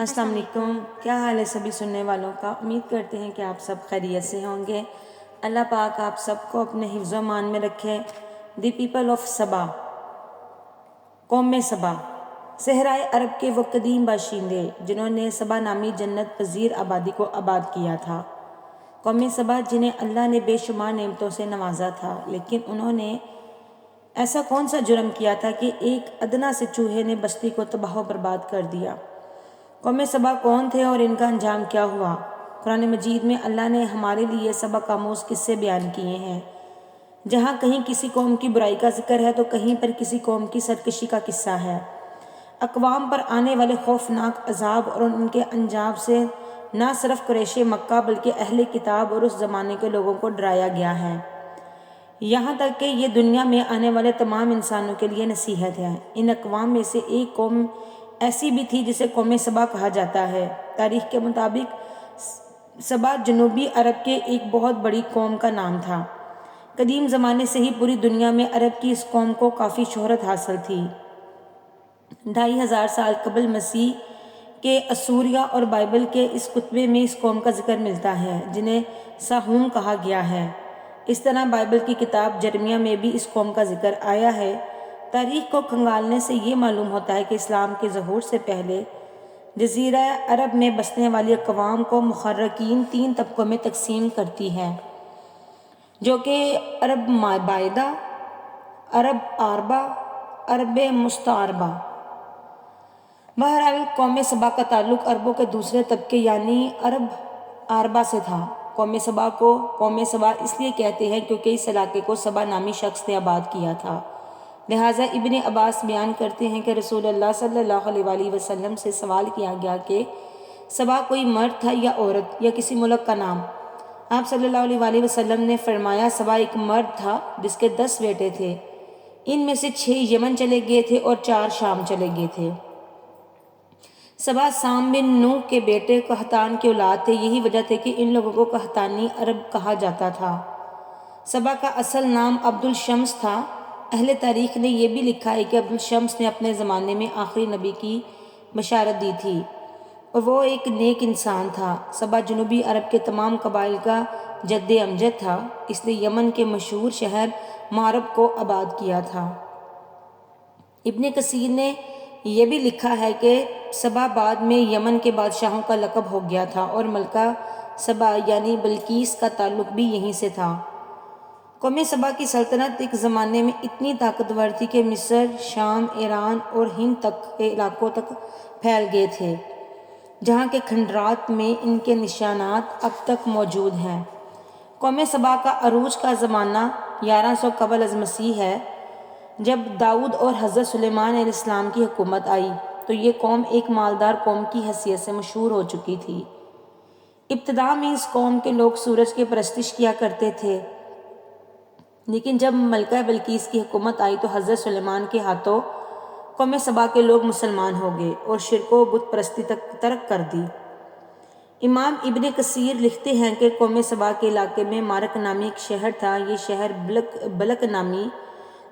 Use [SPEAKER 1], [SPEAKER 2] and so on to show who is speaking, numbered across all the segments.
[SPEAKER 1] السلام علیکم، کیا حال ہے سبھی سننے والوں کا؟ امید کرتے ہیں کہ آپ سب خیریت سے ہوں گے۔ اللہ پاک آپ سب کو اپنے حفظ و امان میں رکھے۔ دی پیپل آف سبا، قوم سبا، صحرائے عرب کے وہ قدیم باشندے جنہوں نے سبا نامی جنت پذیر آبادی کو آباد کیا تھا۔ قوم سبا جنہیں اللہ نے بے شمار نعمتوں سے نوازا تھا، لیکن انہوں نے ایسا کون سا جرم کیا تھا کہ ایک ادنا سے چوہے نے بستی کو تباہ و برباد کر دیا؟ قوم سبا کون تھے اور ان کا انجام کیا ہوا؟ قرآن مجید میں اللہ نے ہمارے لیے سبق آموز قصے بیان کیے ہیں، جہاں کہیں کسی قوم کی برائی کا ذکر ہے تو کہیں پر کسی قوم کی سرکشی کا قصہ ہے۔ اقوام پر آنے والے خوفناک عذاب اور ان کے انجام سے نہ صرف قریش مکہ بلکہ اہل کتاب اور اس زمانے کے لوگوں کو ڈرایا گیا ہے، یہاں تک کہ یہ دنیا میں آنے والے تمام انسانوں کے لیے نصیحت ہے۔ ان اقوام میں سے ایک قوم ایسی بھی تھی جسے قوم سبا کہا جاتا ہے۔ تاریخ کے مطابق سبا جنوبی عرب کے ایک بہت بڑی قوم کا نام تھا۔ قدیم زمانے سے ہی پوری دنیا میں عرب کی اس قوم کو کافی شہرت حاصل تھی۔ 2500 سال قبل مسیح کے اسوریہ اور بائبل کے اس کتبے میں اس قوم کا ذکر ملتا ہے، جنہیں ساہوم کہا گیا ہے۔ اس طرح بائبل کی کتاب جرمیہ میں بھی اس قوم کا ذکر آیا ہے۔ تاریخ کو کھنگالنے سے یہ معلوم ہوتا ہے کہ اسلام کے ظہور سے پہلے جزیرہ عرب میں بسنے والی اقوام کو محققین 3 طبقوں میں تقسیم کرتی ہے، جو کہ عرب مابعدہ، عرب عاربہ، عرب مستعربہ۔ بہرحال قوم سبا کا تعلق عربوں کے دوسرے طبقے یعنی عرب عاربہ سے تھا۔ قوم سبا کو قوم سبا اس لیے کہتے ہیں کیونکہ اس علاقے کو سبا نامی شخص نے آباد کیا تھا۔ لہٰذا ابن عباس بیان کرتے ہیں کہ رسول اللہ صلی اللہ علیہ وآلہ وسلم سے سوال کیا گیا کہ سبا کوئی مرد تھا یا عورت یا کسی ملک کا نام؟ آپ صلی اللہ علیہ وآلہ وسلم نے فرمایا سبا ایک مرد تھا جس کے 10 بیٹے تھے، ان میں سے 6 یمن چلے گئے تھے اور 4 شام چلے گئے تھے۔ سبا سام بن نوح کے بیٹے قحطان کی اولاد تھے، یہی وجہ تھی کہ ان لوگوں کو قحطانی عرب کہا جاتا تھا۔ سبا کا اصل نام عبد الشمس تھا۔ اہل تاریخ نے یہ بھی لکھا ہے کہ عبد الشمس نے اپنے زمانے میں آخری نبی کی بشارت دی تھی اور وہ ایک نیک انسان تھا۔ سبا جنوبی عرب کے تمام قبائل کا جد امجد تھا، اس نے یمن کے مشہور شہر مارب کو آباد کیا تھا۔ ابن کثیر نے یہ بھی لکھا ہے کہ سبا بعد میں یمن کے بادشاہوں کا لقب ہو گیا تھا اور ملکہ سبا یعنی بلقیس کا تعلق بھی یہیں سے تھا۔ قوم سبا کی سلطنت ایک زمانے میں اتنی طاقتور تھی کہ مصر، شام، ایران اور ہند تک کے علاقوں تک پھیل گئے تھے، جہاں کے کھنڈرات میں ان کے نشانات اب تک موجود ہیں۔ قوم سبا کا عروج کا زمانہ 1100 قبل از مسیح ہے۔ جب داؤد اور حضرت سلیمان علیہ السلام کی حکومت آئی تو یہ قوم ایک مالدار قوم کی حیثیت سے مشہور ہو چکی تھی۔ ابتدا میں اس قوم کے لوگ سورج کی پرستش کیا کرتے تھے، لیکن جب ملکہ بلقیس کی حکومت آئی تو حضرت سلیمان کے ہاتھوں قوم سبا کے لوگ مسلمان ہو گئے اور شرک و بت پرستی تک ترک کر دی۔ امام ابن کثیر لکھتے ہیں کہ قوم سبا کے علاقے میں مارک نامی ایک شہر تھا۔ یہ شہر بلک نامی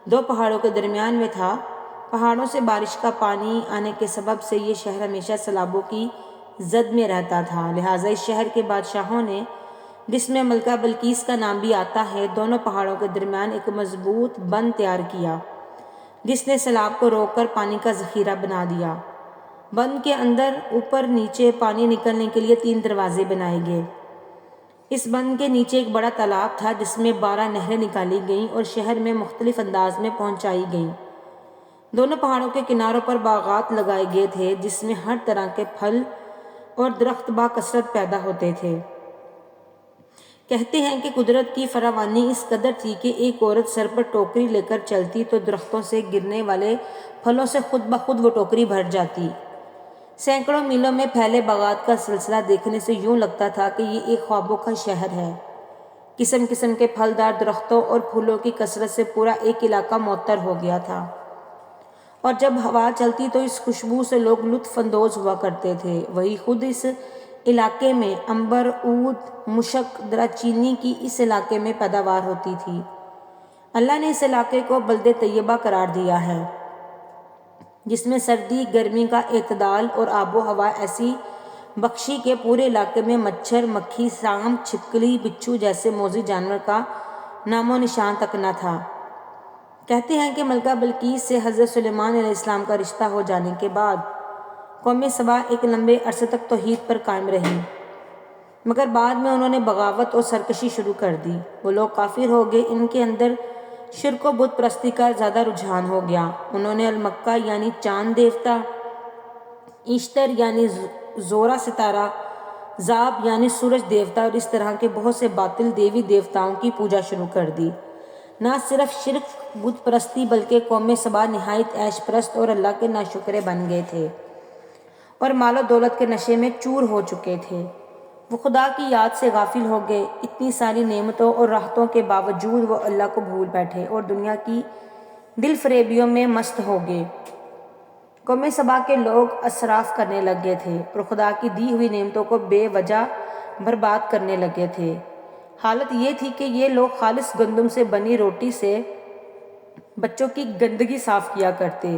[SPEAKER 1] 2 پہاڑوں کے درمیان میں تھا۔ پہاڑوں سے بارش کا پانی آنے کے سبب سے یہ شہر ہمیشہ سیلابوں کی زد میں رہتا تھا، لہٰذا اس شہر کے بادشاہوں نے، جس میں ملکہ بلقیس کا نام بھی آتا ہے، دونوں پہاڑوں کے درمیان ایک مضبوط بند تیار کیا جس نے سیلاب کو روک کر پانی کا ذخیرہ بنا دیا۔ بند کے اندر اوپر نیچے پانی نکلنے کے لیے 3 دروازے بنائے گئے۔ اس بند کے نیچے ایک بڑا تالاب تھا جس میں 12 نہریں نکالی گئیں اور شہر میں مختلف انداز میں پہنچائی گئیں۔ دونوں پہاڑوں کے کناروں پر باغات لگائے گئے تھے جس میں ہر طرح کے پھل اور درخت باکثرت پیدا ہوتے تھے۔ کہتے ہیں کہ قدرت کی فراوانی اس قدر تھی کہ ایک عورت سر پر ٹوکری لے کر چلتی تو درختوں سے گرنے والے پھلوں سے خود بخود وہ ٹوکری بھر جاتی۔ سینکڑوں میلوں میں پھیلے باغات کا سلسلہ دیکھنے سے یوں لگتا تھا کہ یہ ایک خوابوں کا شہر ہے۔ قسم قسم کے پھلدار درختوں اور پھولوں کی کثرت سے پورا ایک علاقہ معطر ہو گیا تھا، اور جب ہوا چلتی تو اس خوشبو سے لوگ لطف اندوز ہوا کرتے تھے۔ وہی خود اس علاقے میں عنبر، عود، مشک، دارا چینی کی اس علاقے میں پیداوار ہوتی تھی۔ اللہ نے اس علاقے کو بلد طیبہ قرار دیا ہے۔ جس میں سردی گرمی کا اعتدال اور آب و ہوا ایسی بخشی کہ پورے علاقے میں مچھر مکھی سانپ چھپکلی بچھو جیسے موذی جانور کا نام و نشان تک نہ تھا۔ کہتے ہیں کہ ملکہ بلقیس سے حضرت سلیمان علیہ السلام کا رشتہ ہو جانے کے بعد قوم سبا ایک لمبے عرصے تک توحید پر قائم رہی، مگر بعد میں انہوں نے بغاوت اور سرکشی شروع کر دی۔ وہ لوگ کافر ہو گئے، ان کے اندر شرک و بت پرستی کا زیادہ رجحان ہو گیا۔ انہوں نے المکہ یعنی چاند دیوتا، اشتر یعنی زورا ستارہ، زاب یعنی سورج دیوتا اور اس طرح کے بہت سے باطل دیوی دیوتاؤں کی پوجا شروع کر دی۔ نہ صرف شرک بت پرستی بلکہ قوم سبا نہایت عیش پرست اور اللہ کے ناشکرے بن گئے تھے اور مال و دولت کے نشے میں چور ہو چکے تھے۔ وہ خدا کی یاد سے غافل ہو گئے، اتنی ساری نعمتوں اور راحتوں کے باوجود وہ اللہ کو بھول بیٹھے اور دنیا کی دل فریبیوں میں مست ہو گئے۔ قوم سبا کے لوگ اسراف کرنے لگ گئے تھے اور خدا کی دی ہوئی نعمتوں کو بے وجہ برباد کرنے لگے تھے۔ حالت یہ تھی کہ یہ لوگ خالص گندم سے بنی روٹی سے بچوں کی گندگی صاف کیا کرتے،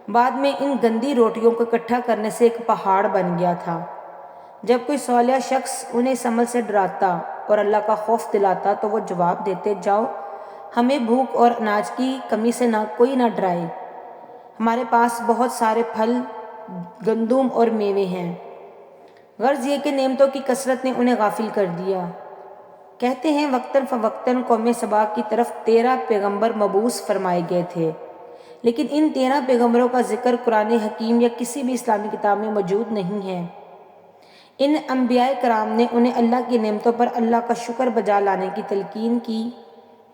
[SPEAKER 1] بعد میں ان گندی روٹیوں کو اکٹھا کرنے سے ایک پہاڑ بن گیا تھا۔ جب کوئی صالح شخص انہیں اس عمل سے ڈراتا اور اللہ کا خوف دلاتا تو وہ جواب دیتے، جاؤ، ہمیں بھوک اور اناج کی کمی سے کوئی نہ ڈرائے، ہمارے پاس بہت سارے پھل گندم اور میوے ہیں۔ غرض یہ کہ نعمتوں کی کثرت نے انہیں غافل کر دیا۔ کہتے ہیں وقتاً فوقتاً قوم سبا کی طرف 13 پیغمبر مبعوث فرمائے گئے تھے، لیکن ان 13 پیغمبروں کا ذکر قرآن حکیم یا کسی بھی اسلامی کتاب میں موجود نہیں ہے۔ ان انبیاء کرام نے انہیں اللہ کی نعمتوں پر اللہ کا شکر بجا لانے کی تلقین کی،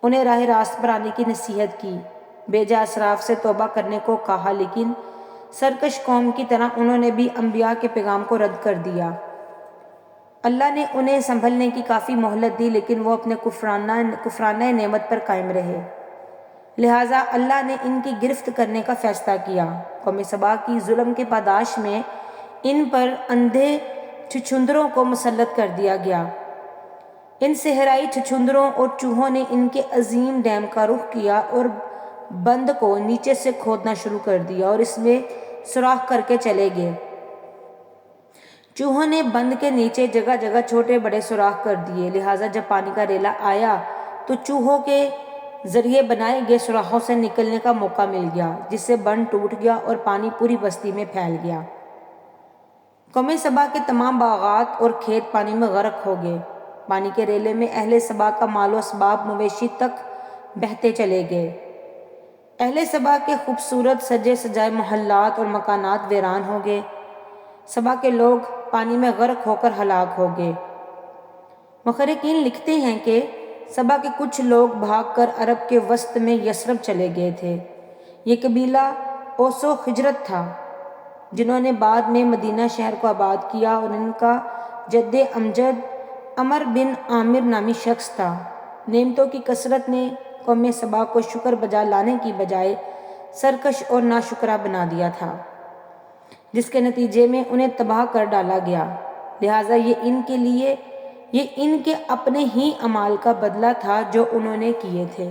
[SPEAKER 1] انہیں راہ راست پر آنے کی نصیحت کی، بے جا اسراف سے توبہ کرنے کو کہا، لیکن سرکش قوم کی طرح انہوں نے بھی انبیاء کے پیغام کو رد کر دیا۔ اللہ نے انہیں سنبھلنے کی کافی مہلت دی، لیکن وہ اپنے کفرانہ نعمت پر قائم رہے، لہٰذا اللہ نے ان کی گرفت کرنے کا فیصلہ کیا۔ قوم سبا کی ظلم کے پاداش میں ان پر اندھے چھچھندروں کو مسلط کر دیا گیا۔ ان صحرائی چھچھندروں اور چوہوں نے ان کے عظیم ڈیم کا رخ کیا اور بند کو نیچے سے کھودنا شروع کر دیا اور اس میں سوراخ کر کے چلے گئے۔ چوہوں نے بند کے نیچے جگہ جگہ چھوٹے بڑے سوراخ کر دیے، لہٰذا جب پانی کا ریلا آیا تو چوہوں کے ذریعے بنائے گئے سوراخوں سے نکلنے کا موقع مل گیا، جس سے بند ٹوٹ گیا اور پانی پوری بستی میں پھیل گیا۔ قوم سبا کے تمام باغات اور کھیت پانی میں غرق ہو گئے۔ پانی کے ریلے میں اہل سبا کا مال و اسباب مویشی تک بہتے چلے گئے۔ اہل سبا کے خوبصورت سجے سجائے محلات اور مکانات ویران ہو گئے۔ سبا کے لوگ پانی میں غرق ہو کر ہلاک ہو گئے۔ مخرقین لکھتے ہیں کہ سبا کے کچھ لوگ بھاگ کر عرب کے وسط میں یثرب چلے گئے تھے۔ یہ قبیلہ اوس و خجرت تھا، جنہوں نے بعد میں مدینہ شہر کو آباد کیا، اور ان کا جد امجد عمر بن عامر نامی شخص تھا۔ نعمتوں کی کثرت نے قوم سبا کو شکر بجا لانے کی بجائے سرکش اور ناشکرا بنا دیا تھا، جس کے نتیجے میں انہیں تباہ کر ڈالا گیا، لہٰذا یہ ان کے اپنے ہی اعمال کا بدلہ تھا جو انہوں نے کیے تھے۔